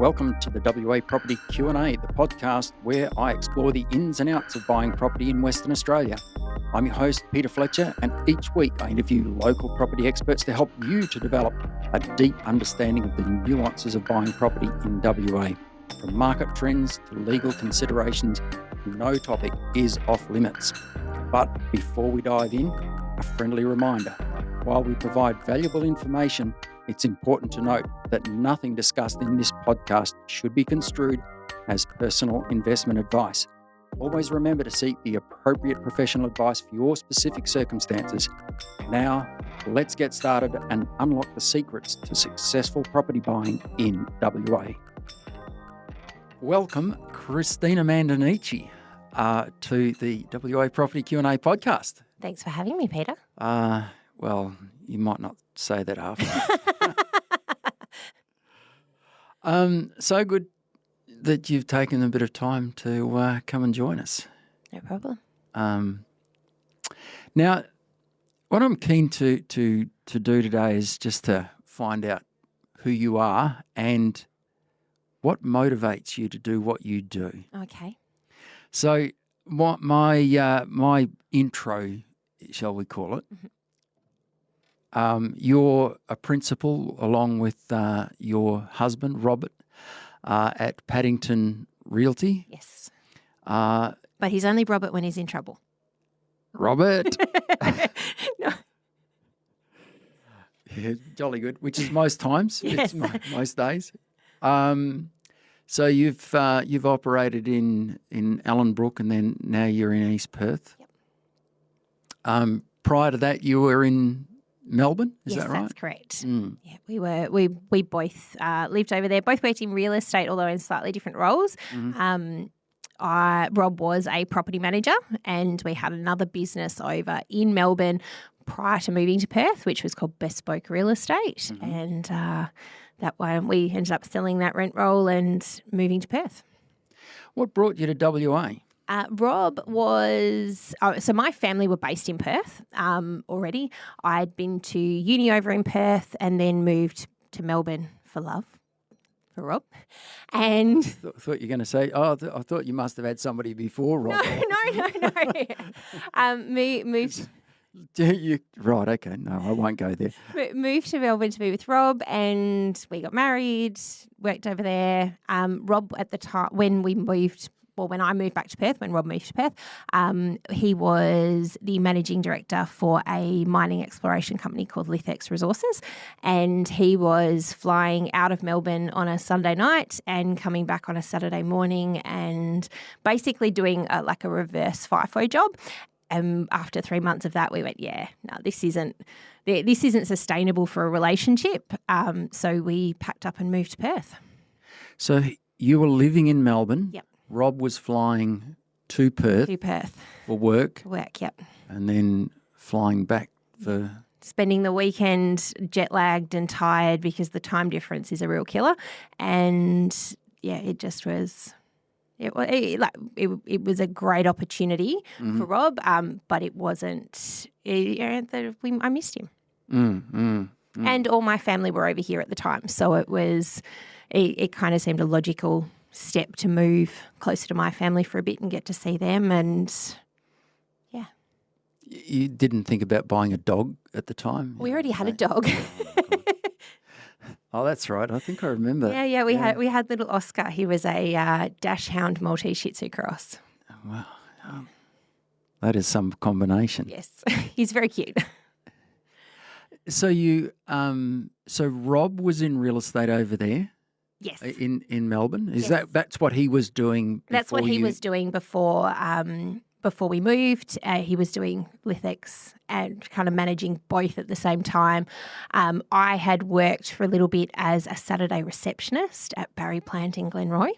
Welcome to the WA Property Q&A, the podcast where I explore the ins and outs of buying property in Western Australia. I'm your host, Peter Fletcher, and each week I interview local property experts to help you to develop a deep understanding of the nuances of buying property in WA. From market trends to legal considerations, no topic is off limits. But before we dive in, a friendly reminder. While we provide valuable information, it's important to note that nothing discussed in this podcast should be construed as personal investment advice. Always remember to seek the appropriate professional advice for your specific circumstances. Now, let's get started and unlock the secrets to successful property buying in WA. Welcome, Christina Mandanici, to the WA Property Q&A podcast. Thanks for having me, Peter. Well, you might not say that after. So good that you've taken a bit of time to come and join us. No problem. Now, what I'm keen to do today is just to find out who you are and what motivates you to do what you do. Okay. So my intro, shall we call it? Mm-hmm. You're a principal along with your husband, Robert, at Paddington Realty. Yes. But he's only Robert when he's in trouble. Robert. No. Yeah, jolly good, which is most times. Yes. It's most days. So you've operated in Ellenbrook and then now you're in East Perth. Yep. Prior to that, you were in Melbourne, is yes, that right? That's correct. Mm. Yeah, we both lived over there. Both worked in real estate, although in slightly different roles. Mm-hmm. Rob was a property manager, and we had another business over in Melbourne prior to moving to Perth, which was called Bespoke Real Estate, Mm-hmm. and that one we ended up selling that rent roll and moving to Perth. What brought you to WA? Rob was, so my family were based in Perth already. I'd been to uni over in Perth and then moved to Melbourne for love, for Rob. And Thought you were going to say, I thought you must have had somebody before Rob. No. Moved. Right, okay. No, I won't go there. Moved to Melbourne to be with Rob, and we got married, worked over there. Rob at the time, when I moved back to Perth, when Rob moved to Perth, he was the managing director for a mining exploration company called Looklett Resources, and he was flying out of Melbourne on a Sunday night and coming back on a Saturday morning and basically doing a reverse FIFO job. And after 3 months of that, we went, this isn't sustainable for a relationship. So we packed up and moved to Perth. So you were living in Melbourne. Yep. Rob was flying to Perth. For work. Yep. And then flying back for... Spending the weekend jet lagged and tired because the time difference is a real killer. And it just was... It was a great opportunity for Rob, but it wasn't. I missed him, and all my family were over here at the time, so it was. It kind of seemed a logical step to move closer to my family for a bit and get to see them, and yeah. You didn't think about buying a dog at the time? We already had a dog. Oh, that's right. I think I remember. Yeah. We had little Oscar. He was a Dachshund Maltese Shih Tzu cross. Wow, that is some combination. Yes, he's very cute. So so Rob was in real estate over there. Yes, in Melbourne. Is yes. That's what he was doing? That's what he was doing before. Before we moved, he was doing lithics and kind of managing both at the same time. I had worked for a little bit as a Saturday receptionist at Barry Plant in Glenroy.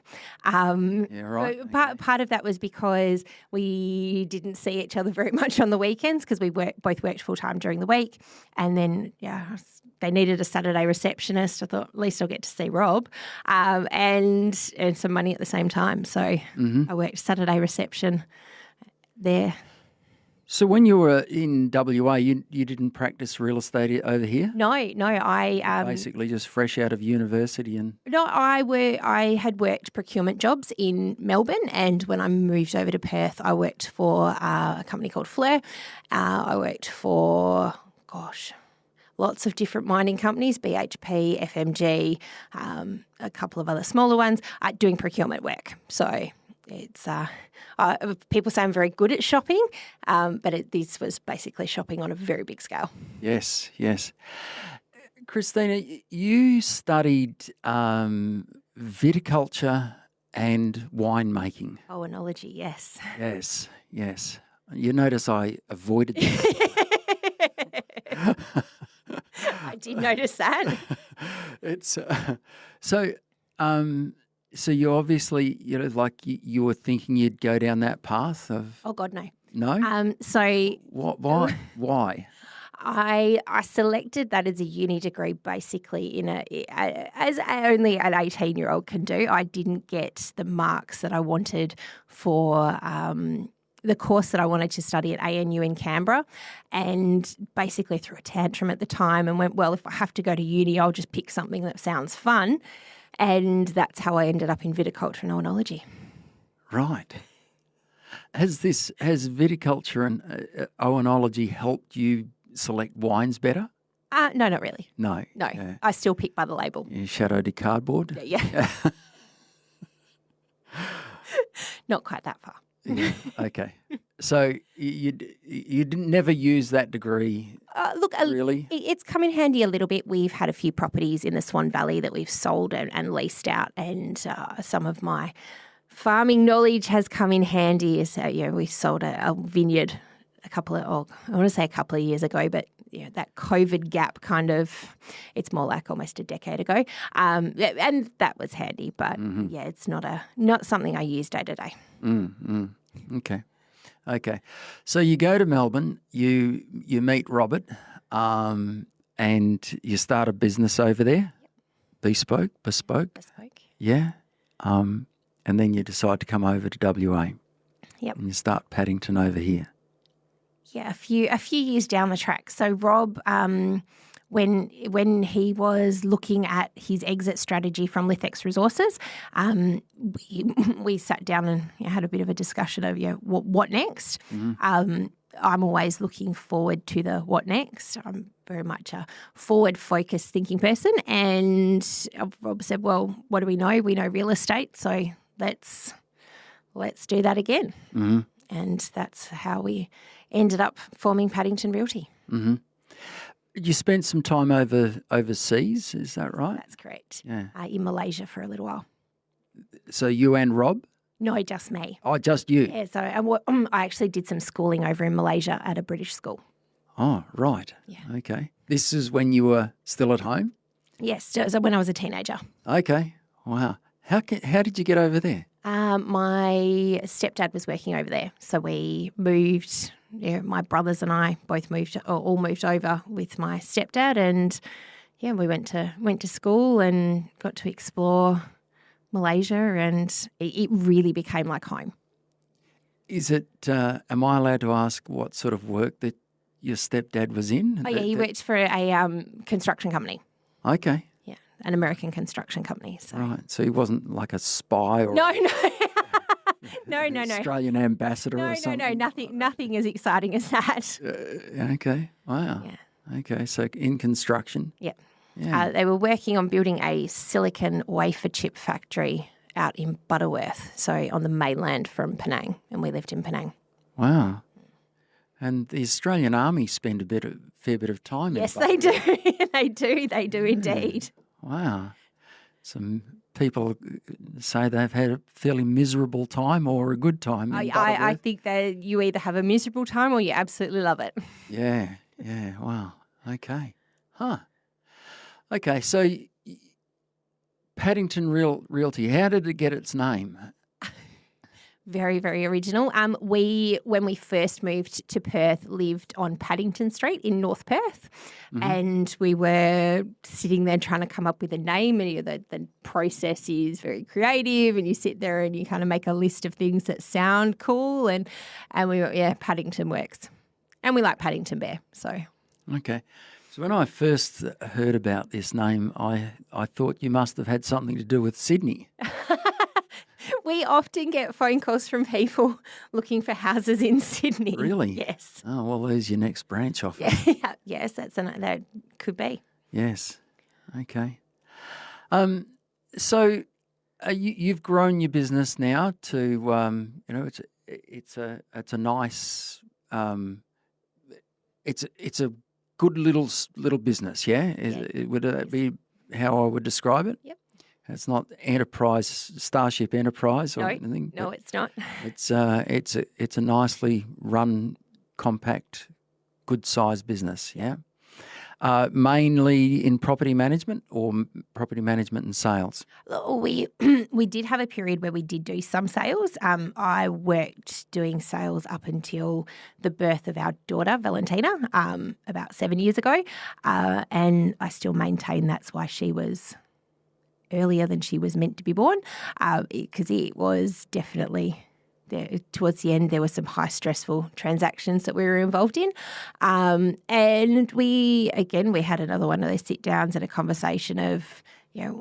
Part of that was because we didn't see each other very much on the weekends because we both worked full-time during the week. And then, they needed a Saturday receptionist. I thought, at least I'll get to see Rob and earn some money at the same time. So I worked Saturday reception there. So when you were in WA, you didn't practice real estate over here? No, I Basically just fresh out of university and... no, I had worked procurement jobs in Melbourne, and when I moved over to Perth, I worked for a company called Fleur. I worked for, lots of different mining companies, BHP, FMG, a couple of other smaller ones, doing procurement work. So it's people say I'm very good at shopping, but this was basically shopping on a very big scale. Yes. Christina, you studied viticulture and winemaking. Oh, enology, yes. Yes. You notice I avoided that. I did notice that. It's so you obviously, you were thinking you'd go down that path of... Oh, God, no. No? So... Why? I selected that as a uni degree basically as only an 18-year-old can do. I didn't get the marks that I wanted for the course that I wanted to study at ANU in Canberra, and basically threw a tantrum at the time and went, well, if I have to go to uni, I'll just pick something that sounds fun. And that's how I ended up in viticulture and oenology. Right. Has viticulture and oenology helped you select wines better? No, not really. No. Yeah. I still pick by the label. You shadowed a cardboard? Yeah. Not quite that far. Yeah. Okay. So you didn't never use that degree. Look, really? It's come in handy a little bit. We've had a few properties in the Swan Valley that we've sold and leased out, and some of my farming knowledge has come in handy. So we sold a vineyard a couple of years ago, but that COVID gap it's more like almost a decade ago, and that was handy. But it's not something I use day to day. Okay. So you go to Melbourne, you meet Robert, and you start a business over there. Yep. Bespoke. Yeah. And then you decide to come over to WA. Yep. And you start Paddington over here. Yeah, a few years down the track. So Rob, when he was looking at his exit strategy from Lithex Resources, we sat down and had a bit of a discussion of what next. Mm-hmm. I'm always looking forward to the what next. I'm very much a forward-focused thinking person, and Rob said, "Well, what do we know? We know real estate, so let's do that again." Mm-hmm. And that's how we ended up forming Paddington Realty. Mm-hmm. You spent some time overseas, is that right? That's correct. Yeah. In Malaysia for a little while. So you and Rob? No, just me. Oh, just you? Yeah, so I actually did some schooling over in Malaysia at a British school. Oh, right. Yeah. Okay. This is when you were still at home? Yes, so when I was a teenager. Okay. Wow. How did you get over there? My stepdad was working over there, so we moved. My brothers and I both all moved over with my stepdad, and we went to school and got to explore Malaysia, and it really became like home. Is it? Am I allowed to ask what sort of work that your stepdad was in? Oh yeah, he worked for a construction company. Okay. Yeah, an American construction company. So. Right. So he wasn't like a spy or no. No. Australian ambassador or something? No, nothing as exciting as that. Okay. Wow. Yeah. Okay. So in construction? Yeah. Yeah. They were working on building a silicon wafer chip factory out in Butterworth, so on the mainland from Penang, and we lived in Penang. Wow. And the Australian Army spend a fair bit of time in Butterworth. Yes, they do indeed. Wow. Some people say they've had a fairly miserable time or a good time in Butterworth. I think that you either have a miserable time or you absolutely love it. Yeah. Wow. Okay. Huh. Okay, so Paddington Realty, how did it get its name? Very, very original. When we first moved to Perth, lived on Paddington Street in North Perth, and we were sitting there trying to come up with a name. And the process is very creative, and you sit there and you kind of make a list of things that sound cool, and we were, Paddington works. And we like Paddington Bear, so. Okay. So when I first heard about this name, I thought you must have had something to do with Sydney. We often get phone calls from people looking for houses in Sydney. Really? Yes. Oh, well, there's your next branch offer. Yeah. Yes, that could be. Yes. Okay. So you've grown your business now to it's a nice it's a good little business, yeah? Would that be how I would describe it? Yep. It's not Starship Enterprise or anything. No, it's not. It's a nicely run, compact, good-sized business, yeah? Mainly in property management or property management and sales? We did have a period where we did do some sales. I worked doing sales up until the birth of our daughter, Valentina, about 7 years ago. And I still maintain that's why she was earlier than she was meant to be born, because it was definitely... towards the end, there were some high stressful transactions that we were involved in. And we had another one of those sit downs and a conversation of,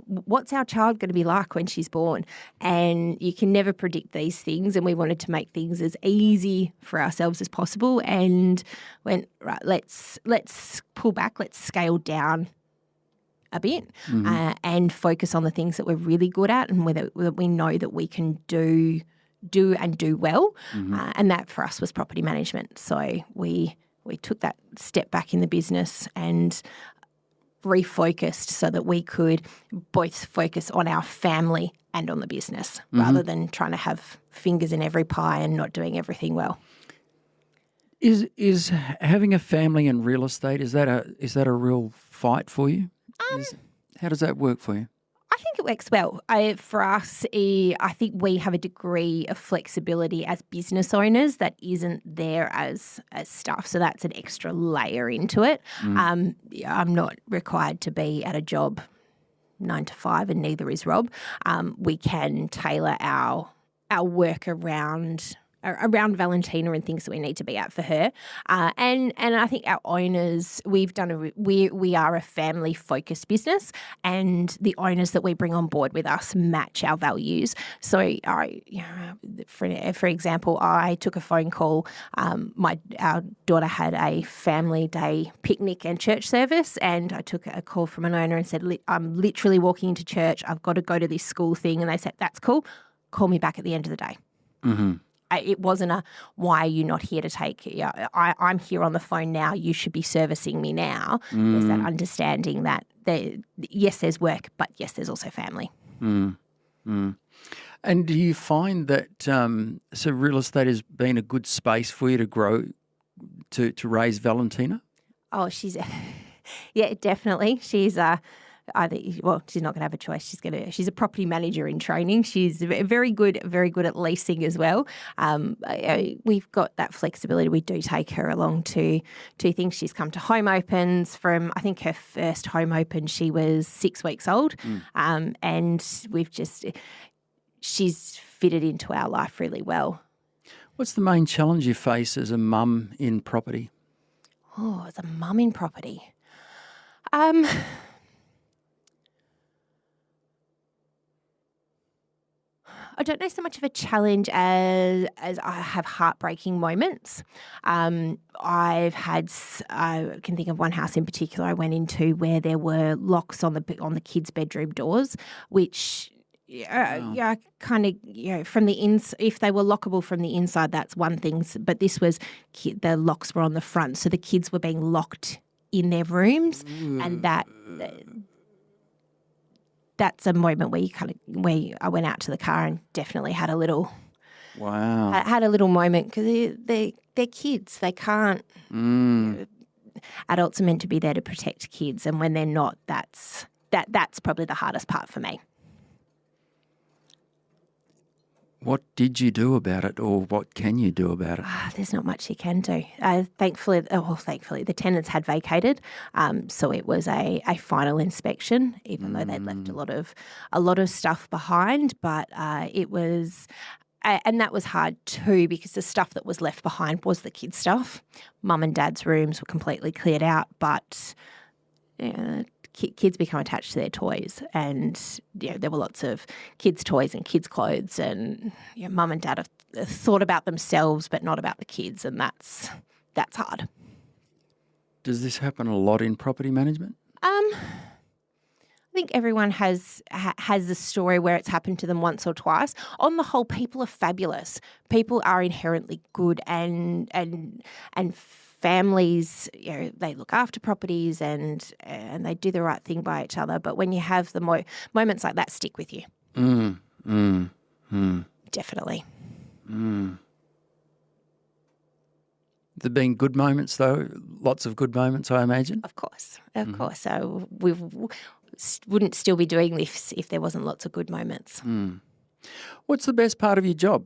what's our child going to be like when she's born? And you can never predict these things. And we wanted to make things as easy for ourselves as possible and went, right, let's pull back, let's scale down a bit and focus on the things that we're really good at and that we know that we can do well, and that for us was property management. So we took that step back in the business and refocused so that we could both focus on our family and on the business rather than trying to have fingers in every pie and not doing everything well. Is having a family in real estate, is that a real fight for you? How does that work for you? I think it works well. For us, I think we have a degree of flexibility as business owners that isn't there as staff. So that's an extra layer into it. I'm not required to be at a job 9 to 5, and neither is Rob. We can tailor our work around Valentina and things that we need to be at for her. And I think our owners, we are a family focused business, and the owners that we bring on board with us match our values. So for example, I took a phone call. Our daughter had a family day picnic and church service, and I took a call from an owner and said, I'm literally walking into church. I've got to go to this school thing. And they said, that's cool. Call me back at the end of the day. Mm-hmm. It wasn't why are you not here to take? I'm here on the phone now. You should be servicing me now. There's that understanding that yes, there's work, but yes, there's also family. And do you find that so real estate has been a good space for you to grow, to raise Valentina? Oh, yeah, definitely. She's she's not going to have a choice. She's a property manager in training. She's very good at leasing as well. We've got that flexibility. We do take her along to things. She's come to home opens from, I think her first home open, she was 6 weeks old. And she's fitted into our life really well. What's the main challenge you face as a mum in property? Oh, as a mum in property. I don't know so much of a challenge as I have heartbreaking moments. I can think of one house in particular I went into where there were locks on the kids' bedroom doors, which kind of from the if they were lockable from the inside, that's one thing. But this was the locks were on the front, so the kids were being locked in their rooms, and that's a moment where I went out to the car and definitely had a little moment because they're kids. They can't. Adults are meant to be there to protect kids, and when they're not, that's probably the hardest part for me. What did you do about it, or what can you do about it? There's not much you can do. Thankfully, the tenants had vacated, so it was a final inspection, even though they'd left a lot of stuff behind. But it was And that was hard too, because the stuff that was left behind was the kids' stuff. Mum and Dad's rooms were completely cleared out, but kids become attached to their toys, and there were lots of kids' toys and kids' clothes, and Mum and Dad have thought about themselves but not about the kids, and that's hard. Does this happen a lot in property management? I think everyone has a story where it's happened to them once or twice. On the whole, people are fabulous. People are inherently good, and families, they look after properties and they do the right thing by each other. But when you have the moments like that, stick with you. Definitely. There been good moments though, lots of good moments, I imagine. Of course. So we wouldn't still be doing this if there wasn't lots of good moments. What's the best part of your job?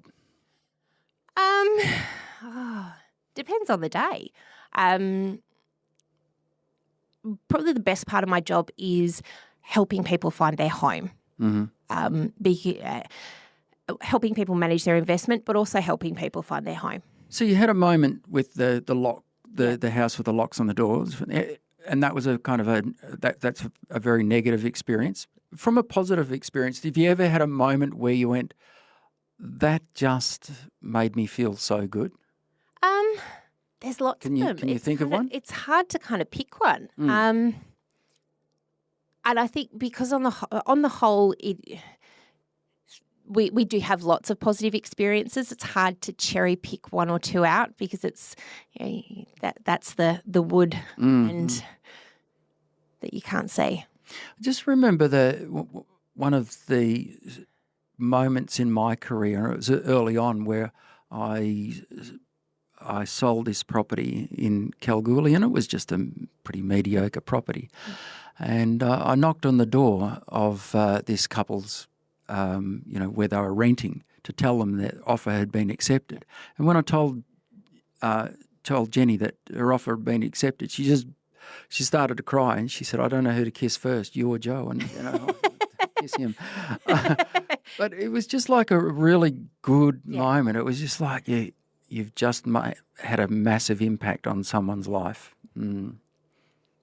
Depends on the day. Probably the best part of my job is helping people find their home. Helping people manage their investment, but also helping people find their home. So you had a moment with the lock, the house with the locks on the doors, and that was a kind of that's a very negative experience. From a positive experience, have you ever had a moment where you went, that just made me feel so good? There's lots of them. Can you think of one? It's hard to kind of pick one. And I think because on the whole, we do have lots of positive experiences. It's hard to cherry pick one or two out because it's that's the wood and that you can't see. I just remember one of the moments in my career, it was early on, where I sold this property in Kalgoorlie, and it was just a pretty mediocre property. And I knocked on the door of this couple's, where they were renting, to tell them that offer had been accepted. And when I told Jenny that her offer had been accepted, she started to cry, and she said, "I don't know who to kiss first, you or Joe," and I'll kiss him. But it was just like a really good moment. It was just like you've just had a massive impact on someone's life. And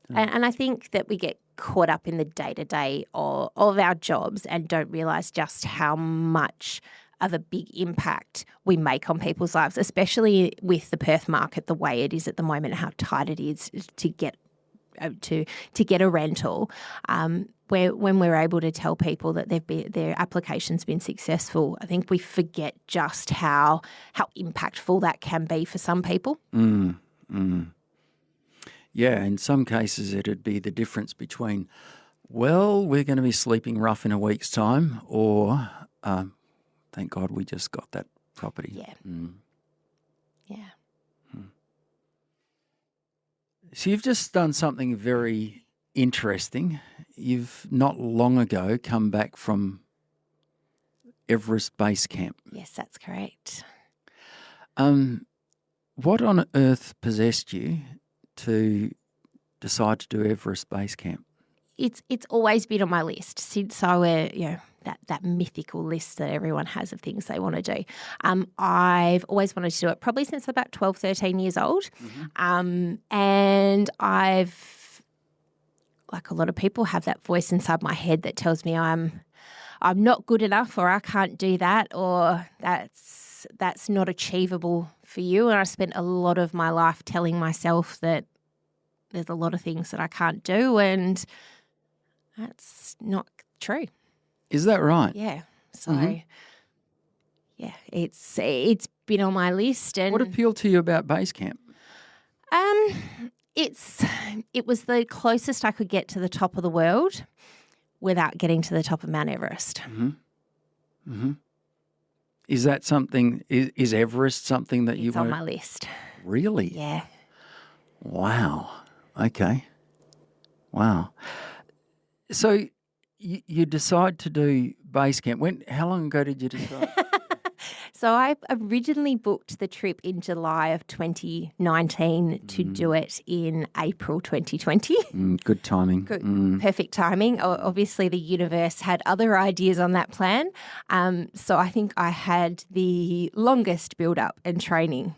I think that we get caught up in the day-to-day of our jobs and don't realise just how much of a big impact we make on people's lives, especially with the Perth market the way it is at the moment, how tight it is to get a rental. When we're able to tell people that their application's been successful, I think we forget just how impactful that can be for some people. Yeah, in some cases it'd be the difference between, well, we're going to be sleeping rough in a week's time, or thank God we just got that property. Yeah. So you've just done something very interesting. You've not long ago come back from Everest Base Camp. Yes, that's correct. What on earth possessed you to decide to do Everest Base Camp? It's always been on my list since I were, that mythical list that everyone has of things they want to do. I've always wanted to do it, probably since about 12, 13 years old. And I've, like a lot of people, have that voice inside my head that tells me I'm not good enough, or I can't do that, or that's not achievable for you. And I spent a lot of my life telling myself that there's a lot of things that I can't do, and that's not true. Is that right? Yeah. So, yeah, it's been on my list. And what appealed to you about base camp? It was the closest I could get to the top of the world without getting to the top of Mount Everest. Is that something? Is Everest something that it's on my list? Really? Yeah. Wow. Okay. Wow. So you decide to do base camp. How long ago did you decide? So I originally booked the trip in July of 2019 to do it in April 2020. Good timing. Perfect timing. Obviously, the universe had other ideas on that plan. So I think I had the longest build-up and training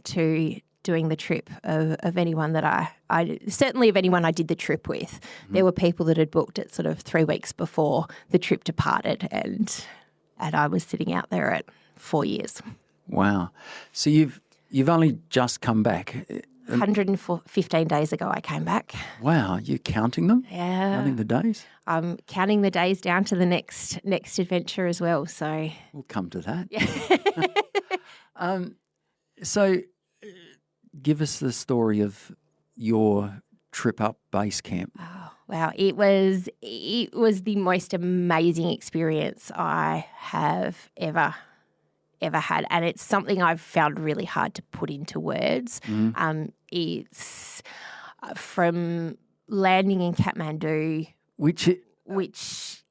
to doing the trip of anyone that I certainly of anyone I did the trip with. There were people that had booked it sort of 3 weeks before the trip departed, and I was sitting out there at 4 years. Wow. So you've only just come back. 115 days ago I came back. Wow. You're counting them? Yeah. Counting the days? I'm counting the days down to the next adventure as well. So We'll come to that. yeah. So give us the story of your trip up base camp. Oh, wow. It was the most amazing experience I have ever had, and it's something I've found really hard to put into words. It's from landing in Kathmandu, Which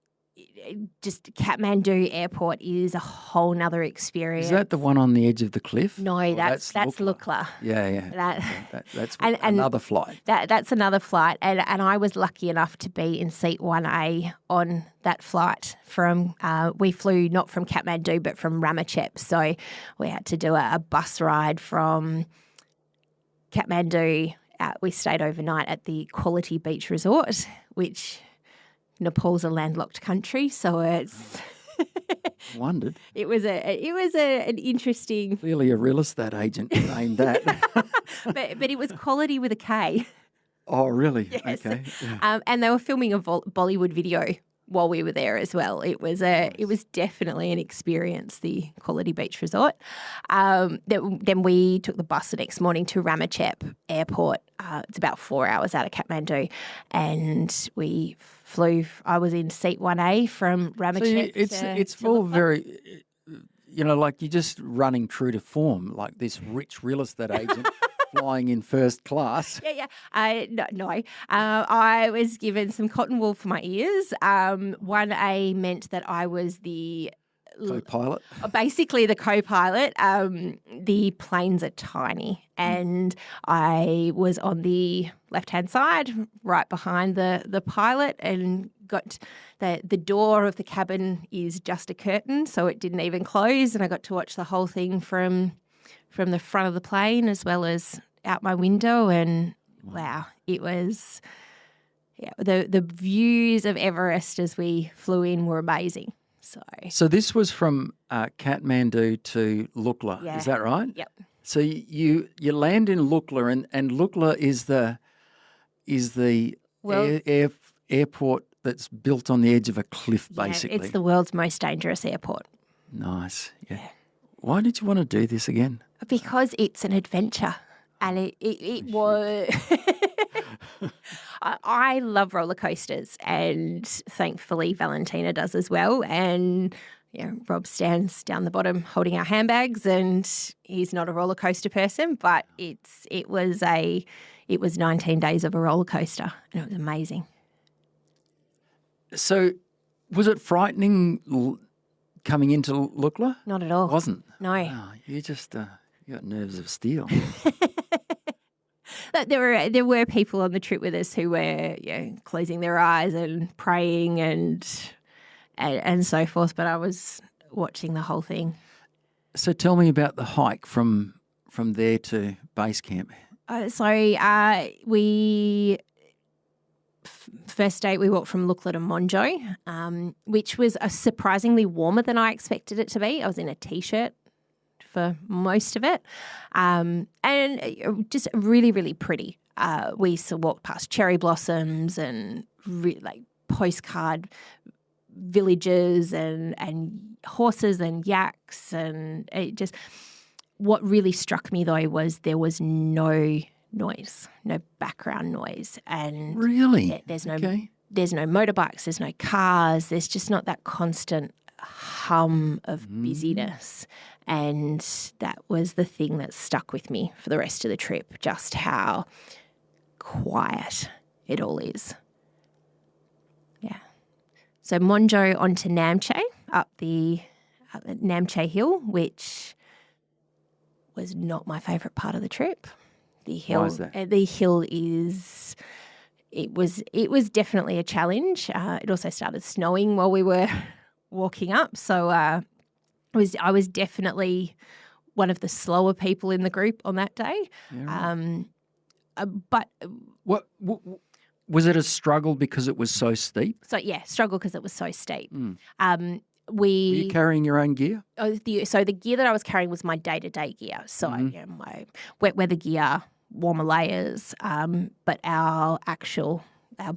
just Kathmandu airport is a whole nother experience. is that the one on the edge of the cliff? No, Or that's Looklett. Yeah. That's And another flight. That's another flight, and I was lucky enough to be in seat 1A on that flight from. We flew not from Kathmandu but from Ramachep, so we had to do a bus ride from Kathmandu. We stayed overnight at the Quality Beach Resort, which Nepal's a landlocked country, so it's. Wondered. It was an interesting, Clearly a real estate agent named that. but it was quality with a K. Oh, really? Yes. Okay. Yeah. And they were filming a Bollywood video while we were there as well. It was definitely an experience, the Quality Beach Resort. Then we took the bus the next morning to Ramachep Airport. It's about 4 hours out of Kathmandu, and we flew. I was in seat 1A from Ramachep. So it's all very, like you're just running true to form, like this rich real estate agent flying in first class. Yeah. No. I was given some cotton wool for my ears. 1A meant that I was the Co-pilot. Basically the co-pilot. The planes are tiny, and I was on the left-hand side, right behind the pilot, and got the door of the cabin is just a curtain, so it didn't even close, and I got to watch the whole thing from the front of the plane as well as out my window, and wow, it was the views of Everest as we flew in were amazing. So this was from Kathmandu to Looklett, Yeah. Is that right? Yep. So you land in Looklett, and Looklett is the airport that's built on the edge of a cliff, basically. It's the world's most dangerous airport. Nice. Yeah. Why did you want to do this again? Because it's an adventure, and it was. I love roller coasters, and thankfully Valentina does as well. And Rob stands down the bottom holding our handbags, and he's not a roller coaster person, but it was 19 days of a roller coaster, and it was amazing. So, was it frightening coming into Looklett? Not at all. Wasn't? No. Oh, you just you got nerves of steel. There were people on the trip with us who were closing their eyes and praying and so forth, but I was watching the whole thing. So tell me about the hike from there to base camp. First day we walked from Looklett and Monjo, which was surprisingly warmer than I expected it to be. I was in a T-shirt for most of it, and just really, really pretty. We walked past cherry blossoms and postcard villages and horses and yaks, and it just. What really struck me though was there was no noise, no background noise, and really there's no motorbikes, there's no cars, there's just not that constant hum of busyness. And that was the thing that stuck with me for the rest of the trip, just how quiet it all is. Yeah. So Monjo onto Namche, up the Namche Hill, which was not my favourite part of the trip. The hill. Why is that? The hill is. It was definitely a challenge. It also started snowing while we were walking up, so I was definitely one of the slower people in the group on that day. Yeah, right. But What was it a struggle because it was so steep? so yeah, struggle because it was so steep. Were you carrying your own gear? So the gear that I was carrying was my day-to-day gear. So my wet weather gear, warmer layers, but our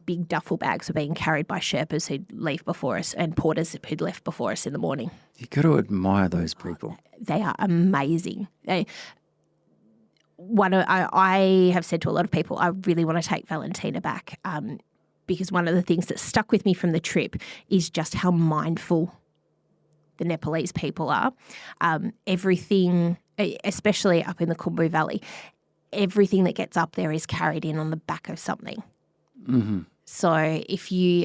big duffel bags were being carried by Sherpas who'd leave before us and porters who'd left before us in the morning. You got to admire those people. They are amazing. I have said to a lot of people, I really want to take Valentina back because one of the things that stuck with me from the trip is just how mindful the Nepalese people are. Everything, especially up in the Khumbu Valley, everything that gets up there is carried in on the back of something. Mm-hmm. So if we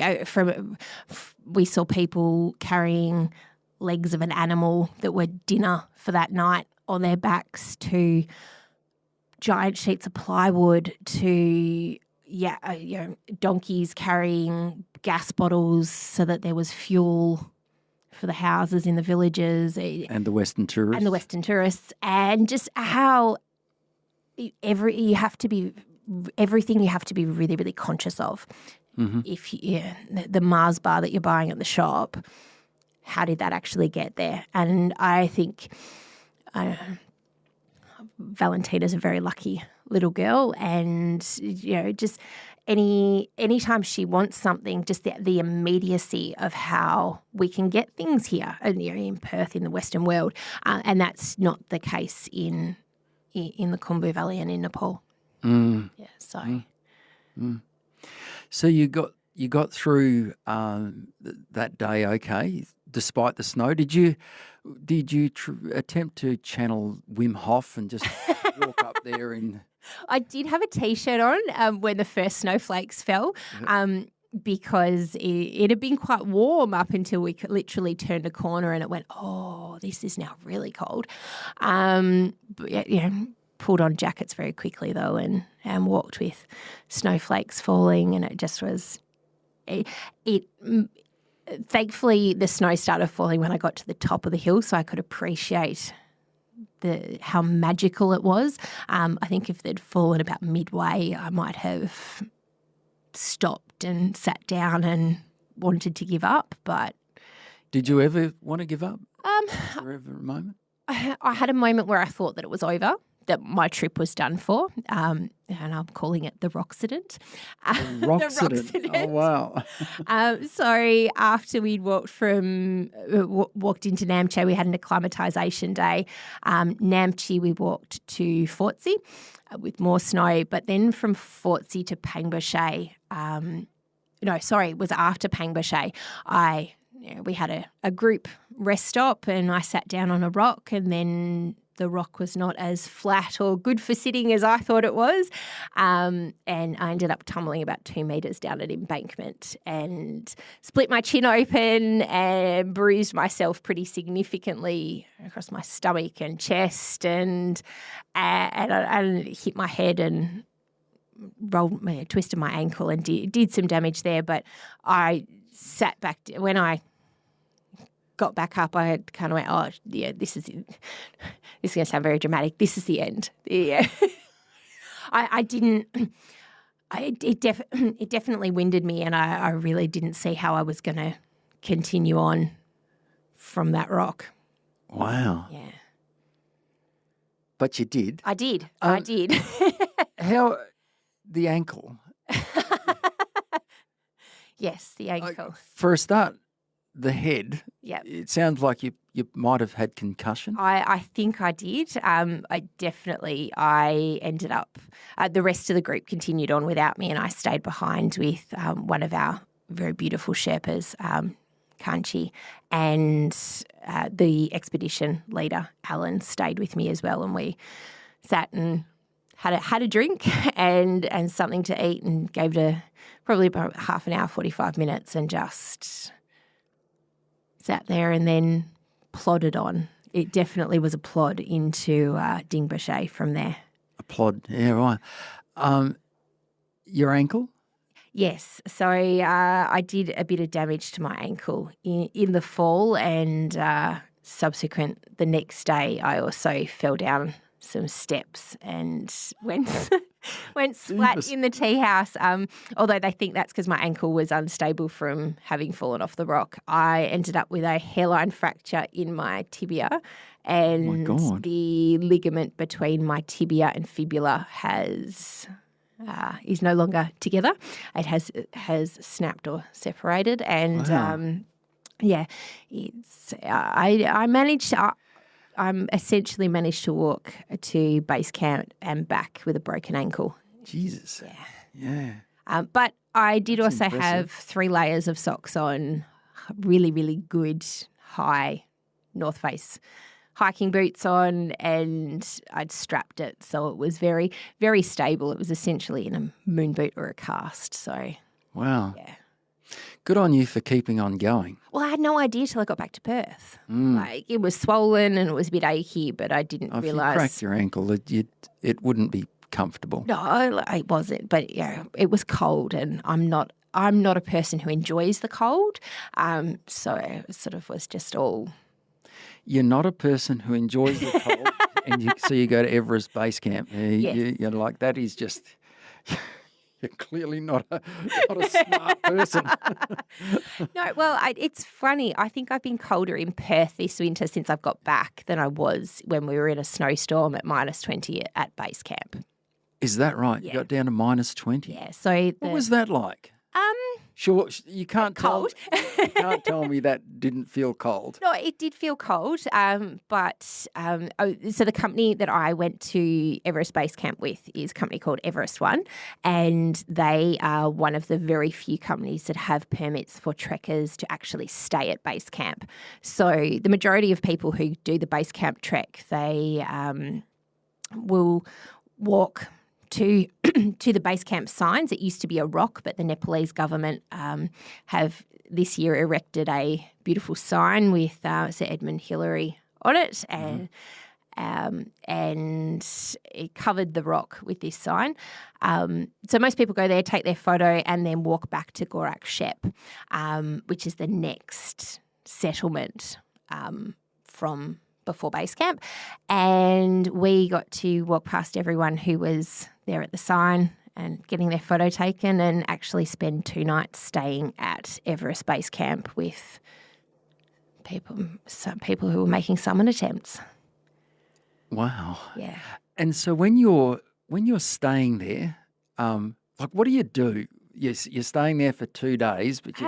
saw people carrying legs of an animal that were dinner for that night on their backs, to giant sheets of plywood, to donkeys carrying gas bottles so that there was fuel for the houses in the villages. And the Western tourists. And just how everything you have to be really, really conscious of. Mm-hmm. If the Mars bar that you're buying at the shop, how did that actually get there? And I think Valentina's a very lucky little girl, and just anytime she wants something, just the immediacy of how we can get things here, in Perth, in the Western world, and that's not the case in the Khumbu Valley and in Nepal. Mm. Yeah, so. Mm. So you got through that day okay, despite the snow. Did you attempt to channel Wim Hof and just walk up there in? I did have a T-shirt on when the first snowflakes fell, because it had been quite warm up until we literally turned a corner and it went, oh, this is now really cold. But pulled on jackets very quickly though, and walked with snowflakes falling, and it just was thankfully the snow started falling when I got to the top of the hill, so I could appreciate how magical it was. I think if they'd fallen about midway, I might have stopped and sat down and wanted to give up. But did you ever want to give up? Was there ever a moment? I had a moment where I thought that it was over, that my trip was done for, and I'm calling it the Rockcident. The Rockcident. Oh, wow. So after we'd walked into Namche, we had an acclimatisation day. Namche, we walked to Fortsy with more snow, but then from Fortsy to Pangboche, it was after Pangboche, we had a group rest stop, and I sat down on a rock, and then the rock was not as flat or good for sitting as I thought it was. And I ended up tumbling about 2 metres down an embankment and split my chin open and bruised myself pretty significantly across my stomach and chest, and I hit my head and twisted my ankle and did some damage there. But I sat back when I got back up, I had kind of went, oh, yeah, this is going to sound very dramatic. This is the end. Yeah. It definitely winded me, and I really didn't see how I was going to continue on from that rock. Wow. Yeah. But you did. I did. How, the ankle? Yes, the ankle. For a start, the head. Yeah. It sounds like you might have had concussion. I think I did. I ended up, the rest of the group continued on without me, and I stayed behind with one of our very beautiful Sherpas, Kanchi, and the expedition leader, Alan, stayed with me as well, and we sat and had a drink and something to eat, and gave it probably about half an hour, 45 minutes, and just sat there and then plodded on. It definitely was a plod into Dingboche from there. A plod, yeah, right. Your ankle? Yes. So I did a bit of damage to my ankle in the fall, and subsequent the next day I also fell down some steps and went splat in the tea house. Although they think that's because my ankle was unstable from having fallen off the rock. I ended up with a hairline fracture in my tibia, and the ligament between my tibia and fibula is no longer together. It has snapped or separated, and it's I managed. I'm essentially managed to walk to base camp and back with a broken ankle. Jesus. Yeah. But I did That's also impressive. have 3 layers of socks on, really, really good high North Face hiking boots on, and I'd strapped it so it was very, very stable. It was essentially in a moon boot or a cast. So, Wow. yeah. Good on you for keeping on going. Well, I had no idea till I got back to Perth. Like, it was swollen and it was a bit achy, but I didn't If realise. you cracked your ankle, it wouldn't be comfortable. No, it wasn't. But yeah, it was cold, and I'm not a person who enjoys the cold. So it sort of was just all. You're not a person who enjoys the cold, and so you go to Everest Base Camp. Yes. You're like, that is just. You're clearly not a smart person. No, well, it's funny. I think I've been colder in Perth this winter since I've got back than I was when we were in a snowstorm at -20 at base camp. Is that right? Yeah. You got down to -20. Yeah. So What was that like? Sure, you can't cold. You can't tell me that didn't feel cold. No, it did feel cold. So the company that I went to Everest Base Camp with is a company called Everest One, and they are one of the very few companies that have permits for trekkers to actually stay at base camp. So the majority of people who do the base camp trek, they will walk to the base camp signs. It used to be a rock, but the Nepalese government have this year erected a beautiful sign with Sir Edmund Hillary on it, and it covered the rock with this sign. So most people go there, take their photo, and then walk back to Gorak Shep, which is the next settlement from before base camp. And we got to walk past everyone who was there at the sign and getting their photo taken, and actually spend 2 nights staying at Everest Base Camp with some people who were making summit attempts. Wow. Yeah. And so when you're staying there, what do you do? You're staying there for 2 days, but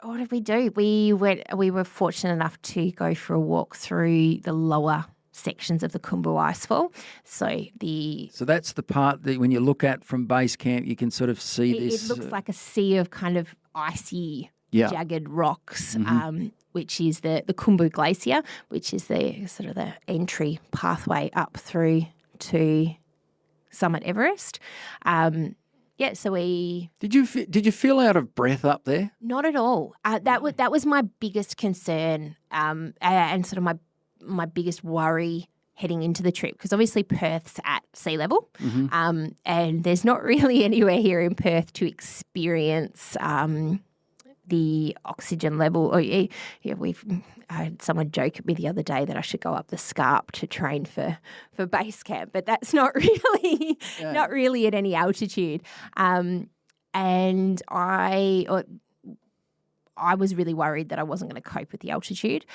what did we do? We were fortunate enough to go for a walk through the lower sections of the Khumbu Icefall. So that's the part that when you look at from base camp, you can sort of see this. It looks like a sea of kind of icy, jagged rocks, which is the Khumbu Glacier, which is the sort of the entry pathway up through to summit Everest. So we Did you feel out of breath up there? not at all. That was my biggest concern, and sort of my biggest worry heading into the trip, because obviously Perth's at sea level, and there's not really anywhere here in Perth to experience the oxygen level. I had someone joke at me the other day that I should go up the Scarp to train for base camp, but that's not really at any altitude. And I was really worried that I wasn't going to cope with the altitude.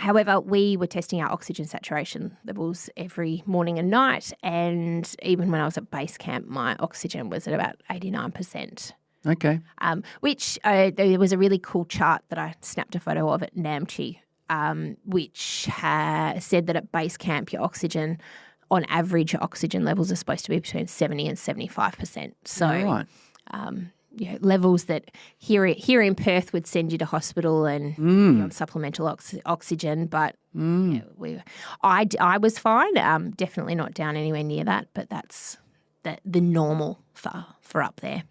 However, we were testing our oxygen saturation levels every morning and night, and even when I was at base camp, my oxygen was at about 89%. Okay. Which there was a really cool chart that I snapped a photo of at Namche, which said that at base camp, your oxygen, on average, your oxygen levels are supposed to be between 70 and 75%. So, right. Levels that here in Perth would send you to hospital and be on supplemental oxygen. But I was fine. Definitely not down anywhere near that, but that's the normal for up there.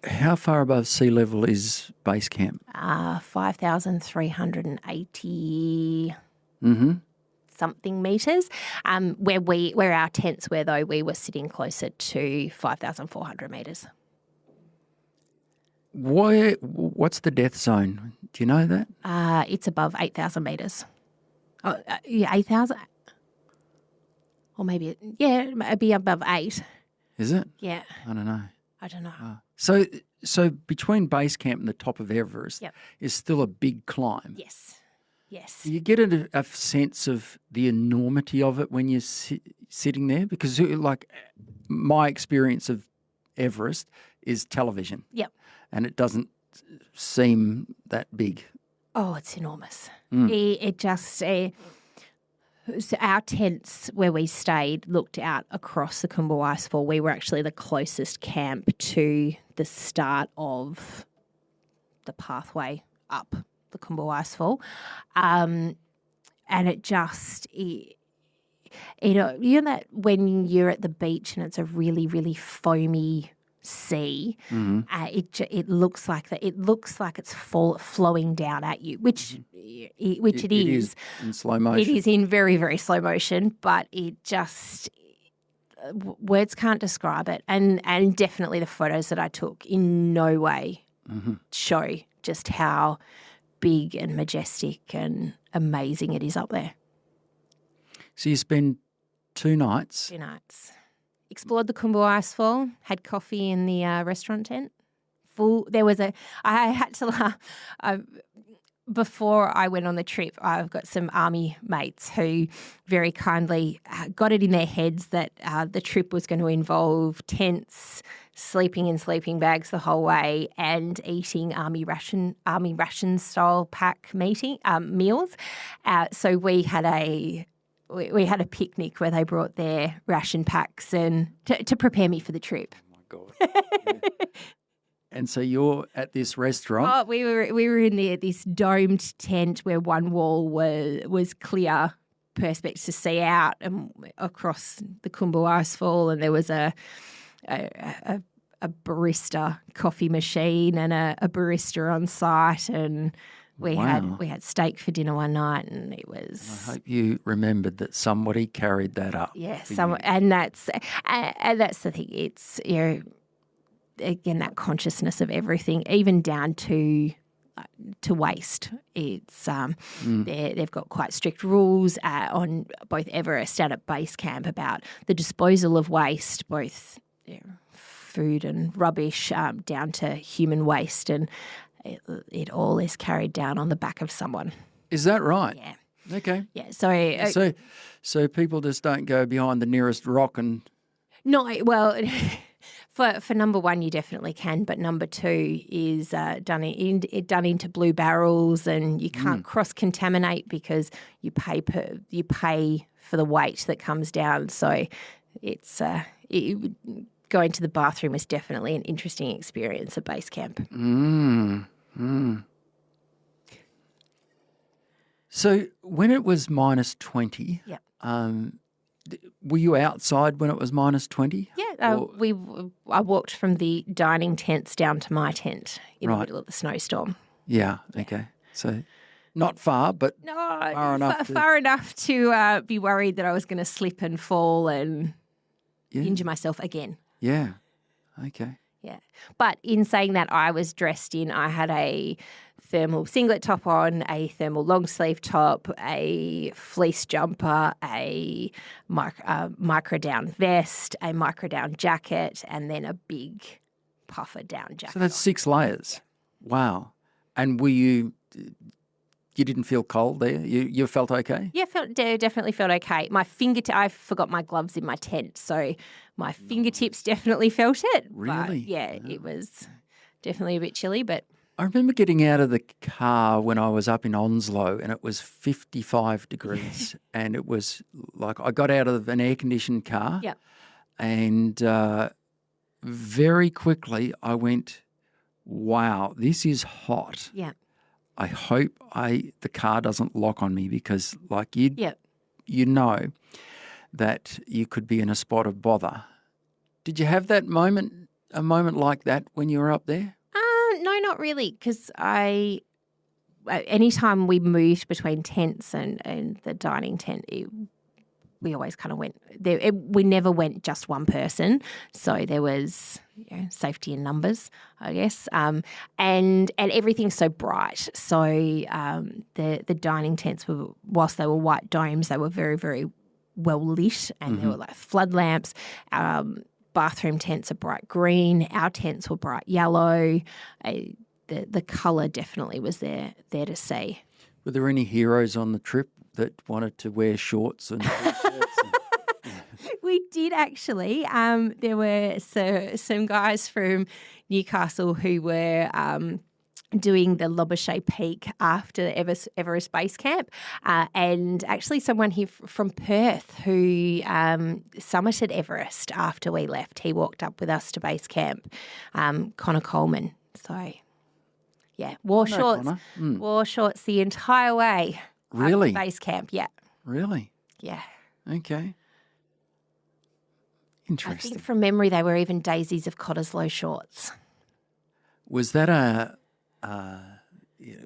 how far above sea level is base camp? 5,380 something metres. Where our tents were, though, we were sitting closer to 5,400 metres. What's the death zone? Do you know that? It's above 8,000 metres. Oh, yeah, 8,000. Or maybe, it'd be above 8. Is it? Yeah. I don't know. So between base camp and the top of Everest is still a big climb. Yes. Do you get a sense of the enormity of it when you're sitting there? Because like my experience of Everest is television. Yep. And it doesn't seem that big. Oh, it's enormous. It just... So our tents where we stayed looked out across the Khumbu Icefall. We were actually the closest camp to the start of the pathway up the Khumbu Icefall. And it just, you know that when you're at the beach and it's a really, really foamy sea, it looks like that. It looks like it's flowing down at you, which it is in slow motion. It is in very, very slow motion, but it just words can't describe it. And definitely the photos that I took in no way show just how big and majestic and amazing it is up there. So you spend 2 nights. 2 nights. Explored the Khumbu Icefall, had coffee in the restaurant tent. I had to, before I went on the trip, I've got some army mates who very kindly got it in their heads that the trip was going to involve tents, sleeping in sleeping bags the whole way, and eating army ration style pack meals. So we had a picnic where they brought their ration packs and to prepare me for the trip. Oh my God! Yeah. And so you're at this restaurant. Oh, we were in this domed tent where one wall was clear perspex to see out and across the Khumbu Icefall, and there was a barista coffee machine and a barista on site, and we had steak for dinner one night, and it was. I hope you remembered that somebody carried that up. Yeah, and that's the thing. It's again that consciousness of everything, even down to waste. It's they've got quite strict rules on both Everest and at base camp about the disposal of waste, both food and rubbish, down to human waste, and it all is carried down on the back of someone. Is that right? Yeah. Okay. Yeah. So people just don't go behind the nearest rock and. No, well. For number one, you definitely can, but number two is done into blue barrels, and you can't cross-contaminate because you pay for the weight that comes down. So it's going to the bathroom is definitely an interesting experience at base camp. So when it was -20, were you outside when it was -20? Yeah, I walked from the dining tents down to my tent in the middle of the snowstorm. Yeah, okay. So not far, but far enough to be worried that I was going to slip and fall and injure myself again. Yeah, okay. Yeah, but in saying that, I was dressed in. I had a thermal singlet top on, a thermal long sleeve top, a fleece jumper, a micro down vest, a micro down jacket, and then a big puffer down jacket. So that's 6 layers. Wow. And were you didn't feel cold there? You felt okay? Yeah, definitely felt okay. I forgot my gloves in my tent, so my fingertips definitely felt it. Really? But it was definitely a bit chilly, but. I remember getting out of the car when I was up in Onslow and it was 55 degrees and it was like I got out of an air-conditioned car and very quickly I went, wow, this is hot. Yeah. I hope the car doesn't lock on me because you know that you could be in a spot of bother. Did you have that moment a moment like that when you were up there? No, not really, because anytime we moved between tents and the dining tent, we always kind of went there. We never went just one person, so there was safety in numbers, I guess. And everything's so bright. So the dining tents were, whilst they were white domes, they were very, very well lit, and there were like flood lamps. Bathroom tents are bright green. Our tents were bright yellow. The colour definitely was there to see. Were there any heroes on the trip that wanted to wear shorts and t-shirts? We did actually. There were some guys from Newcastle who were doing the Loboshay Peak after the Everest Base Camp, and actually someone here from Perth who summited Everest after we left. He walked up with us to base camp, Connor Coleman. So, yeah, wore shorts the entire way. Really? Up to base camp, yeah. Really? Yeah. Okay. Interesting. I think from memory they were even daisies of Cottesloe shorts. Was that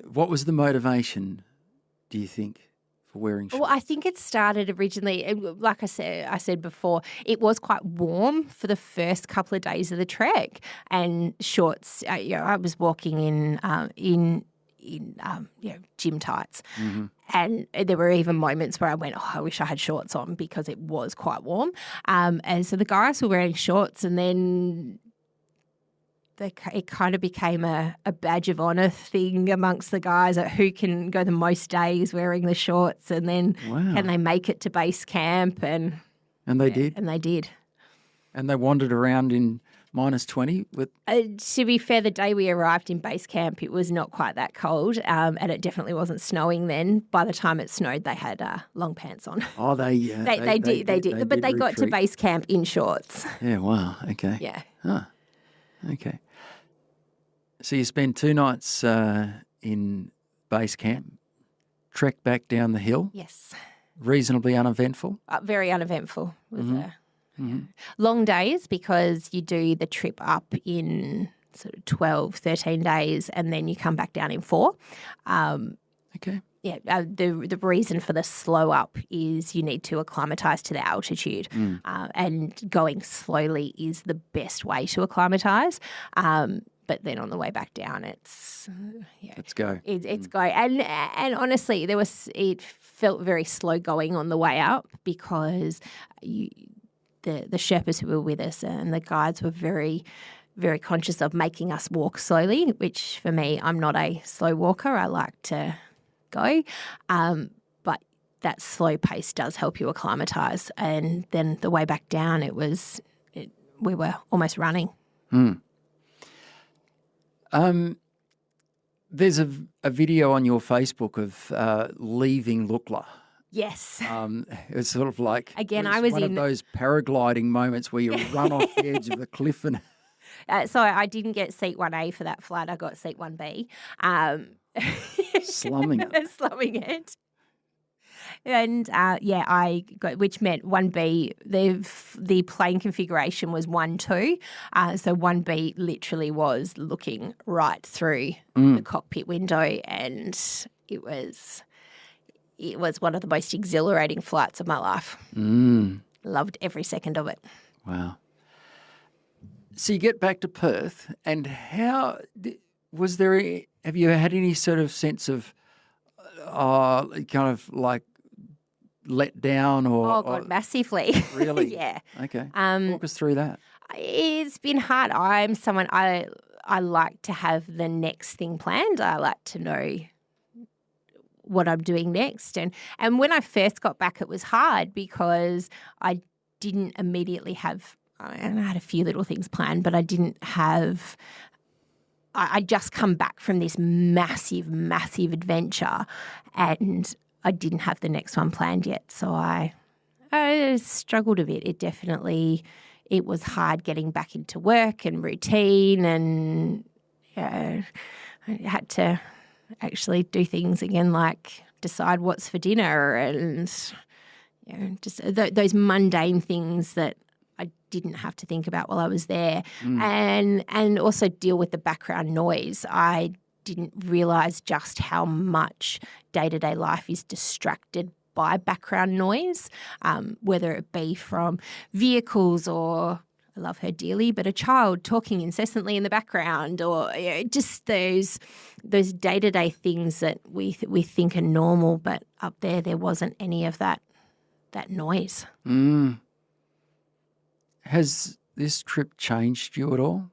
what was the motivation, do you think, for wearing shorts? Well, I think it started originally, like I said before, it was quite warm for the first couple of days of the trek, and shorts. I was walking in gym tights, and there were even moments where I went, "Oh, I wish I had shorts on," because it was quite warm. And so the guys were wearing shorts, and then it kind of became a badge of honour thing amongst the guys at who can go the most days wearing the shorts, and then can they make it to base camp? And they did? And they did. And they wandered around in -20 with... to be fair, the day we arrived in base camp, it was not quite that cold, and it definitely wasn't snowing then. By the time it snowed, they had long pants on. Oh, they did. But they got to retreat. base camp in shorts. Yeah, wow, okay. Yeah. Huh, okay. So you spend 2 nights in base camp, trek back down the hill. Yes. Reasonably uneventful. Very uneventful. It was long days, because you do the trip up in sort of 12, 13 days, and then you come back down in 4. Okay. Yeah, the reason for the slow up is you need to acclimatise to the altitude, and going slowly is the best way to acclimatise. But then on the way back down, it's Let's go. It's go, and honestly, it felt very slow going on the way up, because the Sherpas who were with us and the guides were very, very conscious of making us walk slowly. Which for me, I'm not a slow walker. I like to go, but that slow pace does help you acclimatise. And then the way back down, we were almost running. There's a video on your Facebook of leaving Looklett. Yes. It was sort of like again. I was one of those paragliding moments where you run off the edge of the cliff and. So I didn't get seat 1A for that flight. I got seat 1B. Slumming it. Slumming it. And I got, which meant 1B. The plane configuration was 1-2. So 1B literally was looking right through the cockpit window, and it was one of the most exhilarating flights of my life. Loved every second of it. Wow. So you get back to Perth, and have you had any sort of sense of kind of like let down or? Oh God, massively. Really? Yeah. Okay. Walk us through that. It's been hard. I'm someone I like to have the next thing planned. I like to know what I'm doing next. And when I first got back, it was hard because I didn't immediately have. And I had a few little things planned, but I didn't have. I just come back from this massive, massive adventure, and I didn't have the next one planned yet. So I struggled a bit. It was hard getting back into work and routine, and I had to actually do things again, like decide what's for dinner, and just those mundane things that I didn't have to think about while I was there, and also deal with the background noise. I didn't realise just how much day-to-day life is distracted by background noise, whether it be from vehicles or, I love her dearly, but a child talking incessantly in the background, or just those day-to-day things that we think are normal, but up there wasn't any of that noise. Has this trip changed you at all?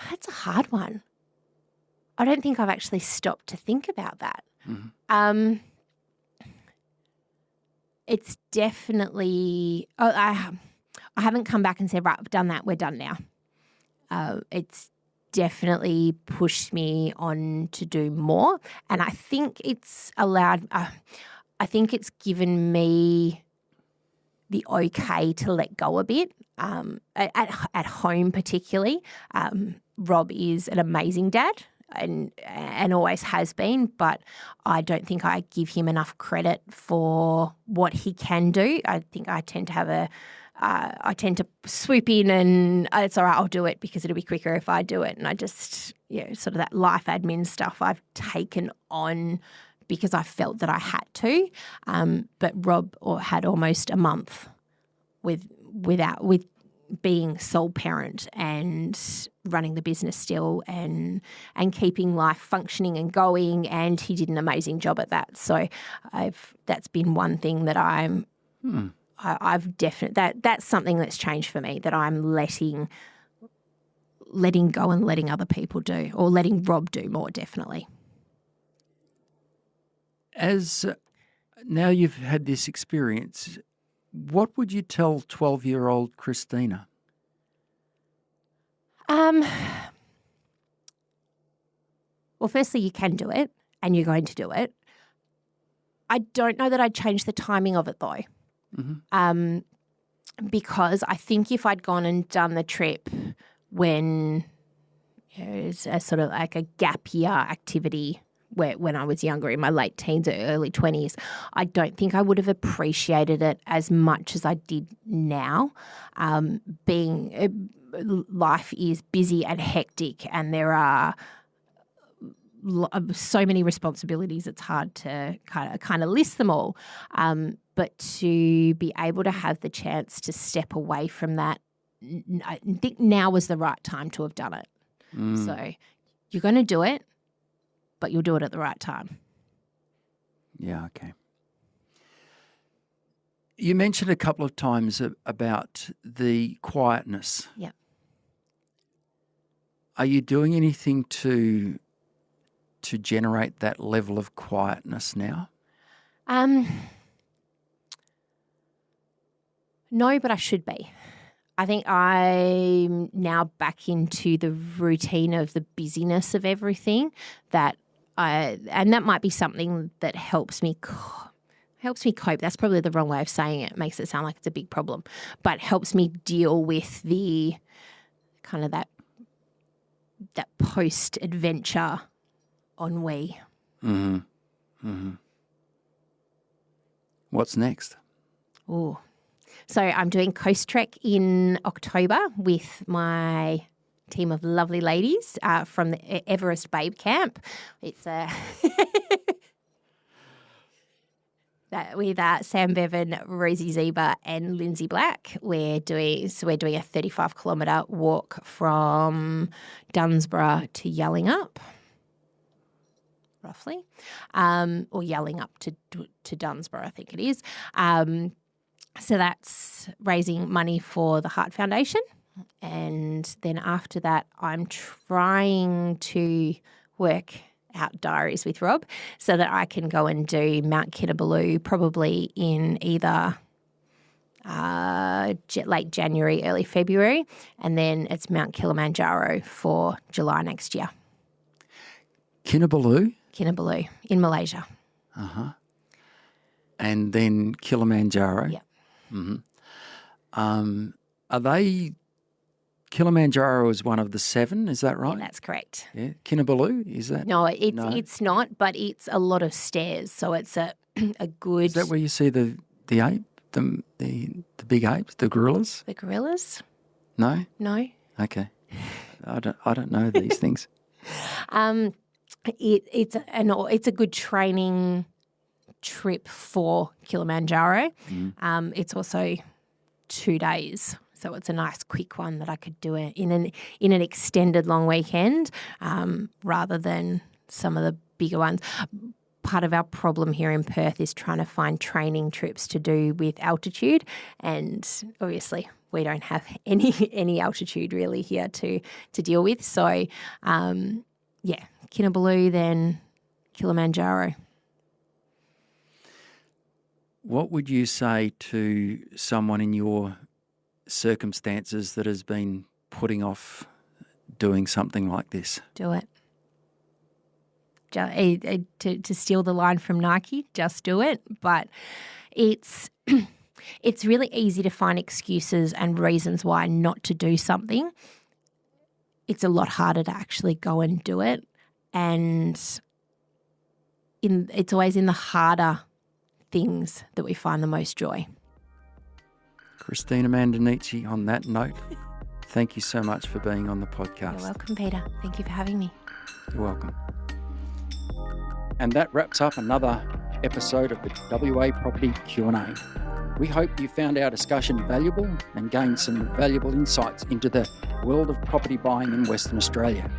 That's a hard one. I don't think I've actually stopped to think about that. It's definitely I haven't come back and said, right, I've done that, we're done now. It's definitely pushed me on to do more, and I think it's allowed I think it's given me the okay to let go a bit. At home particularly, Rob is an amazing dad and always has been, but I don't think I give him enough credit for what he can do. I think I tend to have I tend to swoop in and it's all right, I'll do it because it'll be quicker if I do it. And I just, sort of that life admin stuff I've taken on because I felt that I had to. But Rob had almost a month with being sole parent and running the business still and keeping life functioning and going, and he did an amazing job at that. So that's been one thing that I've definitely that's something that's changed for me, that I'm letting go and letting other people do, or letting Rob do more, definitely. As now you've had this experience, what would you tell 12-year-old Christina? Well, firstly, you can do it and you're going to do it. I don't know that I'd change the timing of it though. Because I think if I'd gone and done the trip when it was a sort of like a gap year activity when I was younger, in my late teens or early 20s, I don't think I would have appreciated it as much as I did now. Life is busy and hectic, and there are so many responsibilities, it's hard to kind of list them all. But to be able to have the chance to step away from that, I think now was the right time to have done it. So you're going to do it, but you'll do it at the right time. Yeah, okay. You mentioned a couple of times about the quietness. Yeah. Are you doing anything to generate that level of quietness now? No, but I should be. I think I'm now back into the routine of the busyness of everything and that might be something that helps me cope. That's probably the wrong way of saying it. It makes it sound like it's a big problem, but helps me deal with the kind of that post-adventure ennui. What's next? Oh, so I'm doing Coast Trek in October with my team of lovely ladies from the Everest Base Camp. It's with Sam Bevan, Rosie Zeba and Lindsay Black. We're doing a 35-kilometre walk from Dunsborough to Yallingup, roughly, or Yallingup to Dunsborough, I think it is. So that's raising money for the Heart Foundation. And then after that, I'm trying to work out diaries with Rob so that I can go and do Mount Kinabalu probably in either late January, early February, and then it's Mount Kilimanjaro for July next year. Kinabalu in Malaysia. And then Kilimanjaro. Yeah. Are they Kilimanjaro is one of the 7, is that right? Yeah, that's correct. Yeah. Kinabalu, is that? No, it's not, but it's a lot of stairs, so it's a good. Is that where you see the ape, the big apes, the gorillas? The gorillas? No? No. Okay. I don't know these things. It's a good training trip for Kilimanjaro. It's also 2 days, so it's a nice quick one that I could do it in an extended long weekend rather than some of the bigger ones. Part of our problem here in Perth is trying to find training trips to do with altitude, and obviously we don't have any altitude really here to deal with. So, Kinabalu, then Kilimanjaro. What would you say to someone in your circumstances that has been putting off doing something like this? Do it. To steal the line from Nike, just do it. But it's really easy to find excuses and reasons why not to do something. It's a lot harder to actually go and do it. And it's always in the harder things that we find the most joy. Christina Mandanici, on that note, thank you so much for being on the podcast. You're welcome, Peter. Thank you for having me. You're welcome. And that wraps up another episode of the WA Property Q&A. We hope you found our discussion valuable and gained some valuable insights into the world of property buying in Western Australia.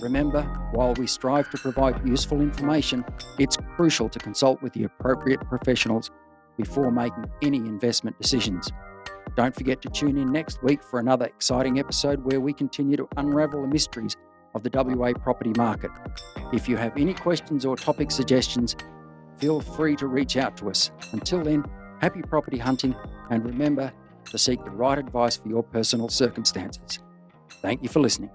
Remember, while we strive to provide useful information, it's crucial to consult with the appropriate professionals before making any investment decisions. Don't forget to tune in next week for another exciting episode where we continue to unravel the mysteries of the WA property market. If you have any questions or topic suggestions, feel free to reach out to us. Until then, happy property hunting, and remember to seek the right advice for your personal circumstances. Thank you for listening.